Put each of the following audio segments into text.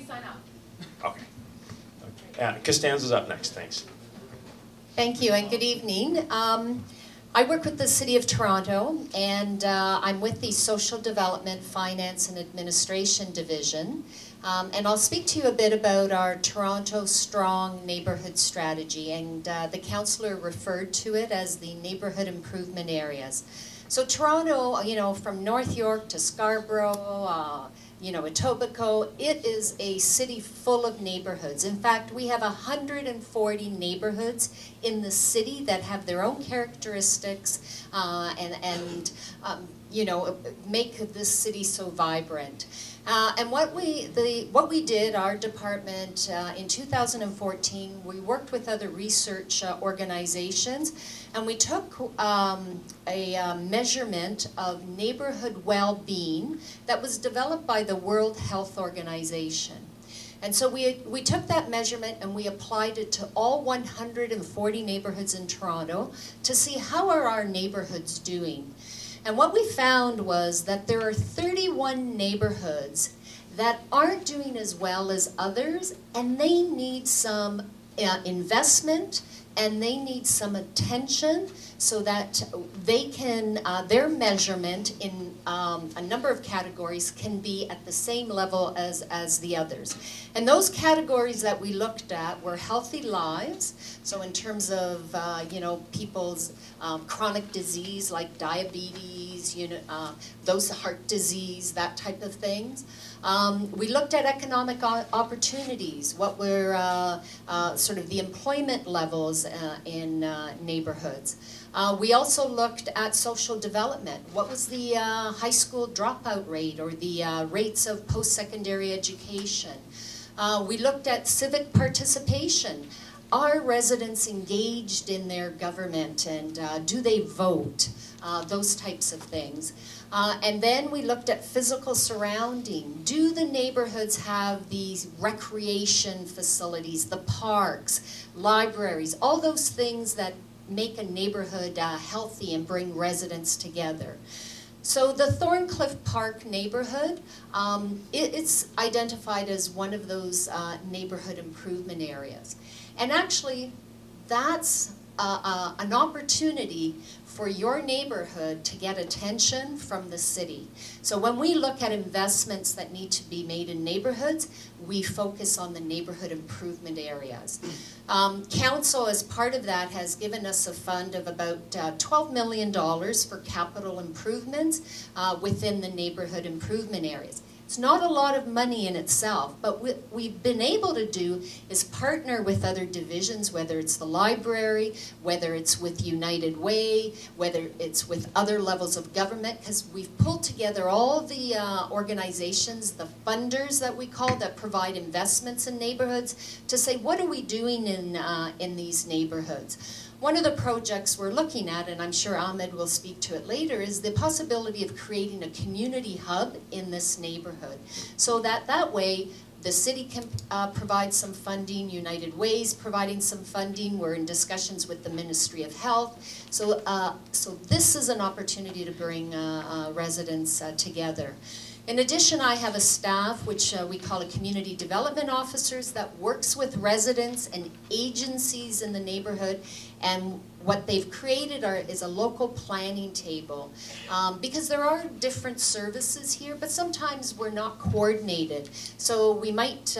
sign up. Okay. Costanza's up next, thanks. Thank you and good evening. I work with the City of Toronto and I'm with the Social Development, Finance and Administration Division. And I'll speak to you a bit about our Toronto Strong Neighbourhood Strategy, and the councillor referred to it as the neighbourhood improvement areas. So Toronto, you know, from North York to Scarborough, you know, Etobicoke, it is a city full of neighborhoods. In fact, we have 140 neighborhoods in the city that have their own characteristics and you know, make this city so vibrant. And what we did, our department, in 2014, we worked with other research organizations, and we took a measurement of neighborhood well-being that was developed by the World Health Organization. And so we took that measurement and we applied it to all 140 neighborhoods in Toronto to see how are our neighborhoods doing. And what we found was that there are 31 neighborhoods that aren't doing as well as others, and they need some investment and they need some attention so that they can, their measurement in a number of categories can be at the same level as the others. And those categories that we looked at were healthy lives, so in terms of you know, people's chronic disease like diabetes, you know, those heart disease, that type of things. We looked at economic opportunities, what were sort of the employment levels in neighborhoods. We also looked at social development. What was the high school dropout rate or the rates of post-secondary education? We looked at civic participation. Are residents engaged in their government, and do they vote? Those types of things. And then we looked at physical surrounding. Do the neighborhoods have these recreation facilities, the parks, libraries, all those things that make a neighborhood healthy and bring residents together? So the Thorncliff Park neighborhood, it's identified as one of those neighborhood improvement areas. And actually, that's an opportunity for your neighborhood to get attention from the city. So when we look at investments that need to be made in neighborhoods, we focus on the neighborhood improvement areas. Council, as part of that, has given us a fund of about $12 million for capital improvements within the neighborhood improvement areas. It's not a lot of money in itself, but what we've been able to do is partner with other divisions, whether it's the library, whether it's with United Way, whether it's with other levels of government, because we've pulled together all the organizations, the funders that we call, that provide investments in neighborhoods, to say, what are we doing in these neighborhoods? One of the projects we're looking at, and I'm sure Ahmed will speak to it later, is the possibility of creating a community hub in this neighborhood. So that way, the city can provide some funding, United Way's providing some funding, we're in discussions with the Ministry of Health. So, so this is an opportunity to bring residents together. In addition, I have a staff, which we call a community development officers, that works with residents and agencies in the neighborhood, and what they've created is a local planning table. Because there are different services here, but sometimes we're not coordinated. So we might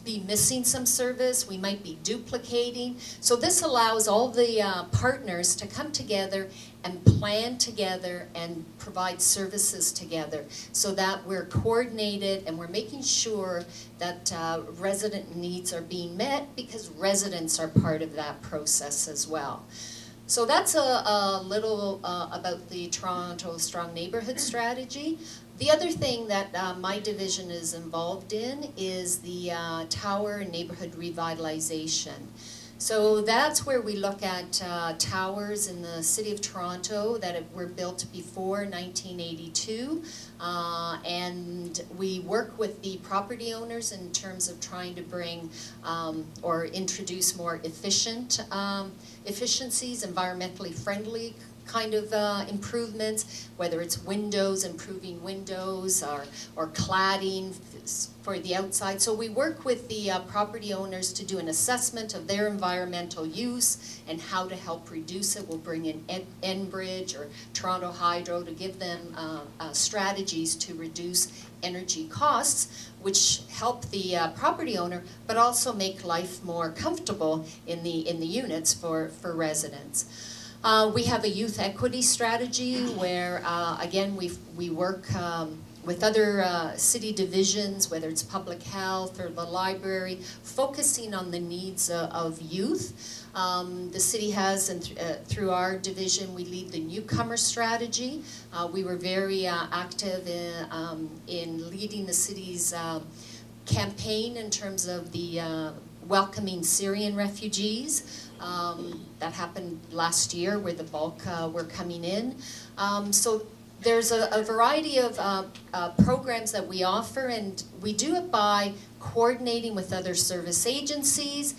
be missing some service, we might be duplicating. So this allows all the partners to come together and plan together and provide services together so that we're coordinated and we're making sure that resident needs are being met, because residents are part of that process as well. So that's a little about the Toronto Strong Neighbourhood Strategy. The other thing that my division is involved in is the tower and neighborhood revitalization. So that's where we look at towers in the city of Toronto that were built before 1982, and we work with the property owners in terms of trying to bring or introduce more efficiencies, environmentally friendly kind of improvements, whether it's windows, improving windows, or cladding for the outside. So we work with the property owners to do an assessment of their environmental use and how to help reduce it. We'll bring in Enbridge or Toronto Hydro to give them strategies to reduce energy costs, which help the property owner, but also make life more comfortable in the units for residents. We have a youth equity strategy where, again, we work with other city divisions, whether it's public health or the library, focusing on the needs of youth. The city has, and through our division, we lead the newcomer strategy. We were very active in leading the city's campaign in terms of the welcoming Syrian refugees. That happened last year where the bulk were coming in. So there's a variety of programs that we offer, and we do it by coordinating with other service agencies,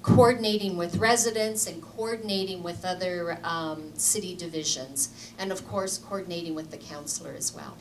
coordinating with residents, and coordinating with other city divisions, and of course coordinating with the councillor as well.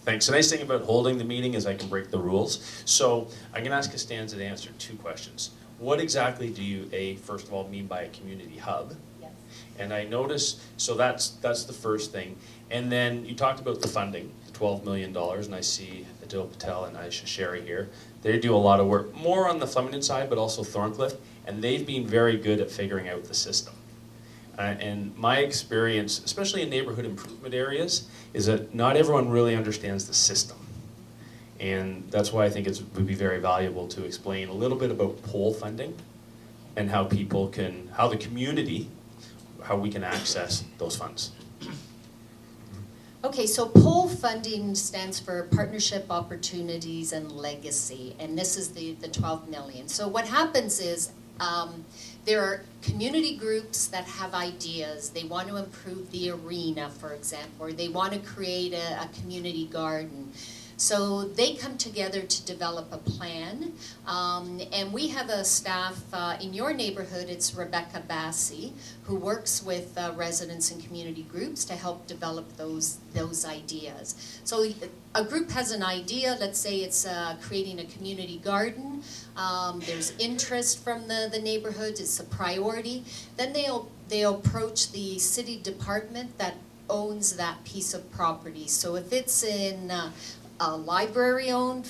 Thanks. The nice thing about holding the meeting is I can break the rules. So I'm going to ask Costanza to answer 2 questions. What exactly do you, first of all, mean by a community hub? Yes. And I noticed, so that's the first thing. And then you talked about the funding, the $12 million, and I see Adil Patel and Aisha Sherry here. They do a lot of work, more on the Flemington side, but also Thorncliff, and they've been very good at figuring out the system. And my experience, especially in neighborhood improvement areas, is that not everyone really understands the system. And that's why I think it would be very valuable to explain a little bit about pole funding and how people can, how the community, how we can access those funds. Okay, so POLE funding stands for Partnership Opportunities and Legacy, and this is the 12 million. So what happens is there are community groups that have ideas. They want to improve the arena, for example, or they want to create a community garden. So they come together to develop a plan, and we have a staff in your neighborhood. It's Rebecca Bassi, who works with residents and community groups to help develop those ideas. So a group has an idea. Let's say it's creating a community garden. There's interest from the neighborhood. It's a priority. Then they'll approach the city department that owns that piece of property. So if it's in a library-owned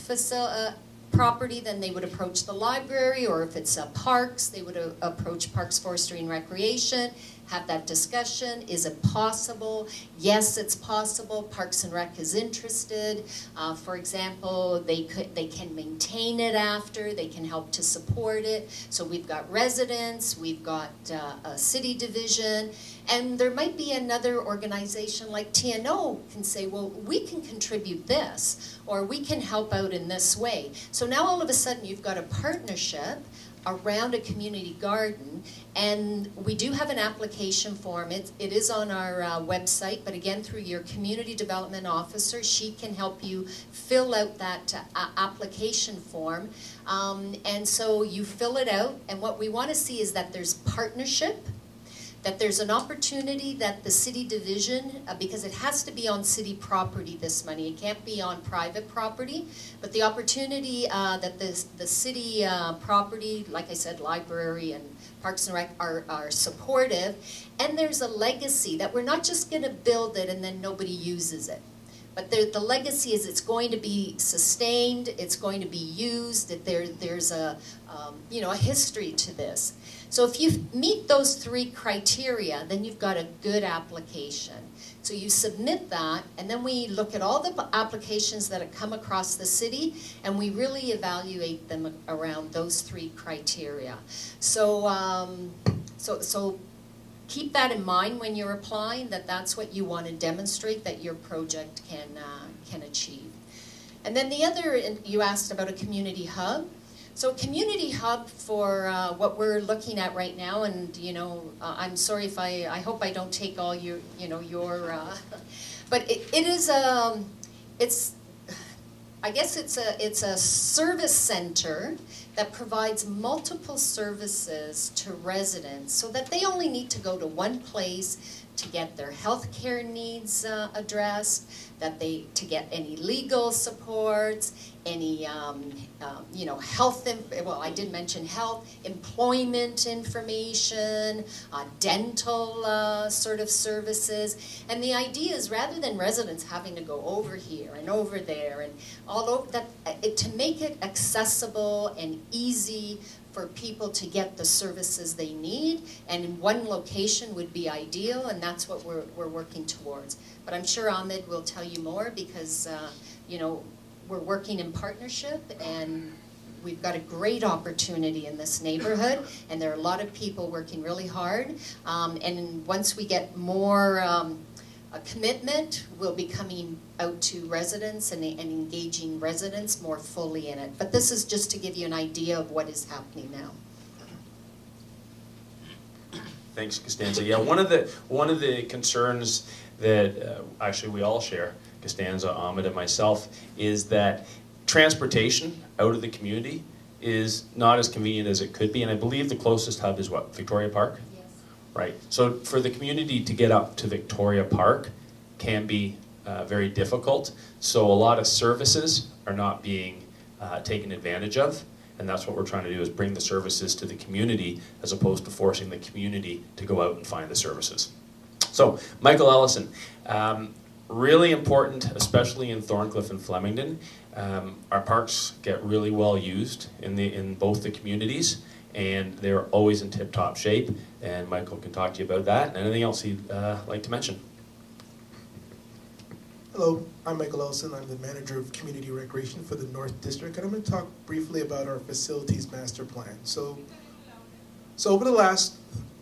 property, then they would approach the library, or if it's parks, they would approach Parks, Forestry, and Recreation, have that discussion. Is it possible? Yes, it's possible. Parks and Rec is interested. For example, they can maintain it after. They can help to support it. So we've got residents, we've got a city division, and there might be another organization like TNO can say, well, we can contribute this, or we can help out in this way. So now all of a sudden you've got a partnership around a community garden, and we do have an application form. It is on our website, but again, through your community development officer, she can help you fill out that application form. And so you fill it out, and what we want to see is that there's partnership, that there's an opportunity that the city division, because it has to be on city property, this money, it can't be on private property, but the opportunity that the city property, like I said, library and Parks and Rec are supportive, and there's a legacy that we're not just going to build it and then nobody uses it. But the legacy is it's going to be sustained, it's going to be used, that there's a history to this. So if you meet those 3 criteria, then you've got a good application. So you submit that, and then we look at all the applications that have come across the city, and we really evaluate them around those 3 criteria. So, so keep that in mind when you're applying, that's what you want to demonstrate that your project can achieve. And then the other, you asked about a community hub. So a community hub for what we're looking at right now, and I'm sorry if I hope I don't take all your, but it is, I I guess it's a service center that provides multiple services to residents so that they only need to go to one place to get their healthcare needs addressed, to get any legal supports, any health. Well, I did mention health, employment information, dental sort of services, and the idea is rather than residents having to go over here and over there and all over to make it accessible and easy for people to get the services they need, and in one location would be ideal, and that's what we're working towards. But I'm sure Ahmed will tell you more because we're working in partnership, and we've got a great opportunity in this neighborhood, and there are a lot of people working really hard. And once we get more a commitment, we'll be coming out to residents and engaging residents more fully in it. But this is just to give you an idea of what is happening now. Thanks, Costanza. Yeah, one of the concerns that actually we all share, Costanza, Ahmed, and myself, is that transportation out of the community is not as convenient as it could be. And I believe the closest hub is what, Victoria Park? Yes. Right. So for the community to get up to Victoria Park can be very difficult. So a lot of services are not being taken advantage of. And that's what we're trying to do, is bring the services to the community as opposed to forcing the community to go out and find the services. So, Michael Ellison, really important, especially in Thorncliff and Flemington. Our parks get really well used in both the communities, and they're always in tip-top shape. And Michael can talk to you about that and anything else he'd like to mention. Hello, I'm Michael Ellison. I'm the manager of community recreation for the North District, and I'm going to talk briefly about our facilities master plan. So over the last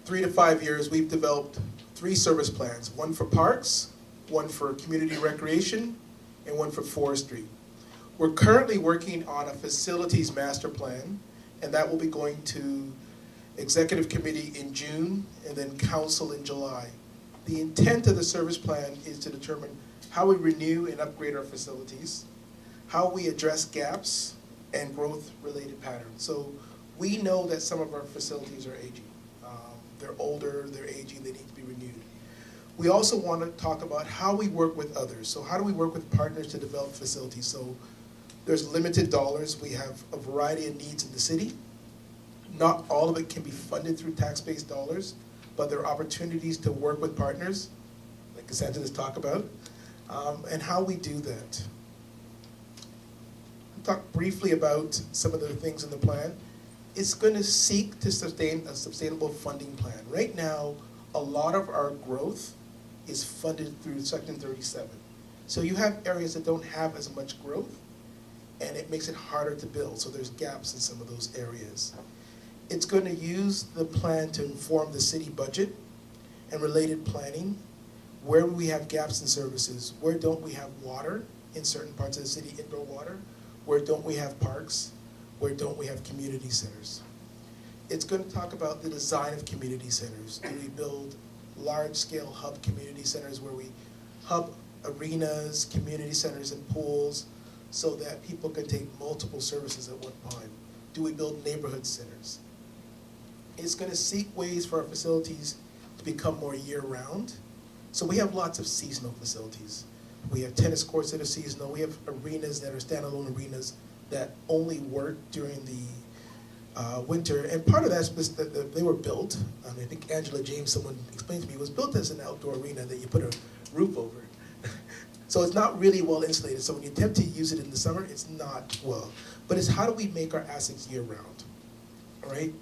3 to 5 years, we've developed 3 service plans: one for parks, one for community recreation, and one for forestry. We're currently working on a facilities master plan, and that will be going to executive committee in June and then council in July. The intent of the service plan is to determine how we renew and upgrade our facilities, how we address gaps and growth-related patterns. So we know that some of our facilities are aging. They're older, they're aging, they need to be renewed. We also want to talk about how we work with others. So how do we work with partners to develop facilities? So there's limited dollars. We have a variety of needs in the city. Not all of it can be funded through tax-based dollars, but there are opportunities to work with partners, like Cassandra just talked about, and how we do that. I'll talk briefly about some of the things in the plan. It's going to seek to sustain a sustainable funding plan. Right now, a lot of our growth is funded through Section 37. So you have areas that don't have as much growth, and it makes it harder to build. So there's gaps in some of those areas. It's going to use the plan to inform the city budget and related planning. Where we have gaps in services, where don't we have water in certain parts of the city, indoor water, where don't we have parks, where don't we have community centers. It's going to talk about the design of community centers. Do we build large-scale hub community centers where we hub arenas, community centers, and pools so that people can take multiple services at one time? Do we build neighborhood centers? It's going to seek ways for our facilities to become more year-round. So we have lots of seasonal facilities. We have tennis courts that are seasonal. We have arenas that are standalone arenas that only work during the winter. And part of that's that they were built, I think Angela James, someone explained to me, was built as an outdoor arena that you put a roof over. So it's not really well insulated. So when you attempt to use it in the summer, it's not well. But it's how do we make our assets year round, all right?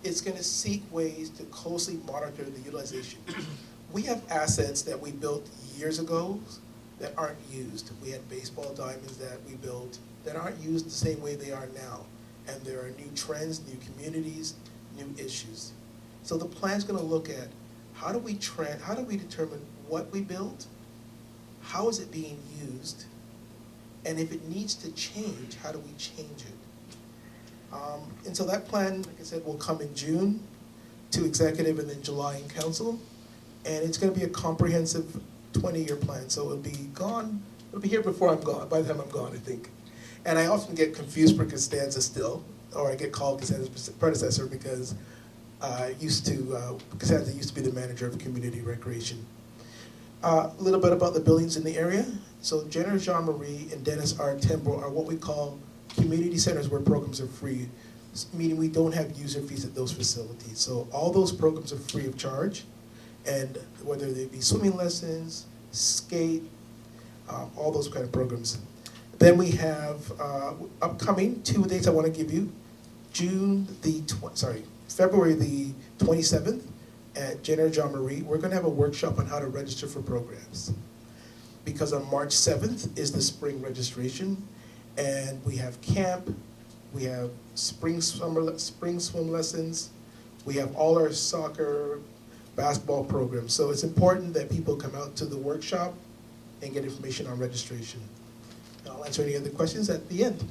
It's gonna seek ways to closely monitor the utilization. We have assets that we built years ago that aren't used. We had baseball diamonds that we built that aren't used the same way they are now. And there are new trends, new communities, new issues. So the plan's gonna look at how do we determine what we built, how is it being used, and if it needs to change, how do we change it? And so that plan, like I said, will come in June to executive and then July in council. And it's going to be a comprehensive 20-year plan. So it'll be gone. It'll be here before I'm gone, by the time I'm gone, I think. And I often get confused for Costanza still, or I get called Costanza's predecessor because Costanza used to be the manager of community recreation. A little bit about the buildings in the area. So Jenner, Jean-Marie, and Dennis R. Temple are what we call community centers where programs are free, meaning we don't have user fees at those facilities. So all those programs are free of charge, and whether they be swimming lessons, skate, all those kind of programs. Then we have upcoming 2 dates I want to give you. February the 27th at Jenner Jean-Marie, we're going to have a workshop on how to register for programs. Because on March 7th is the spring registration, and we have camp, we have spring swim lessons, we have all our soccer, basketball programs. So it's important that people come out to the workshop and get information on registration. I'll answer any other questions at the end.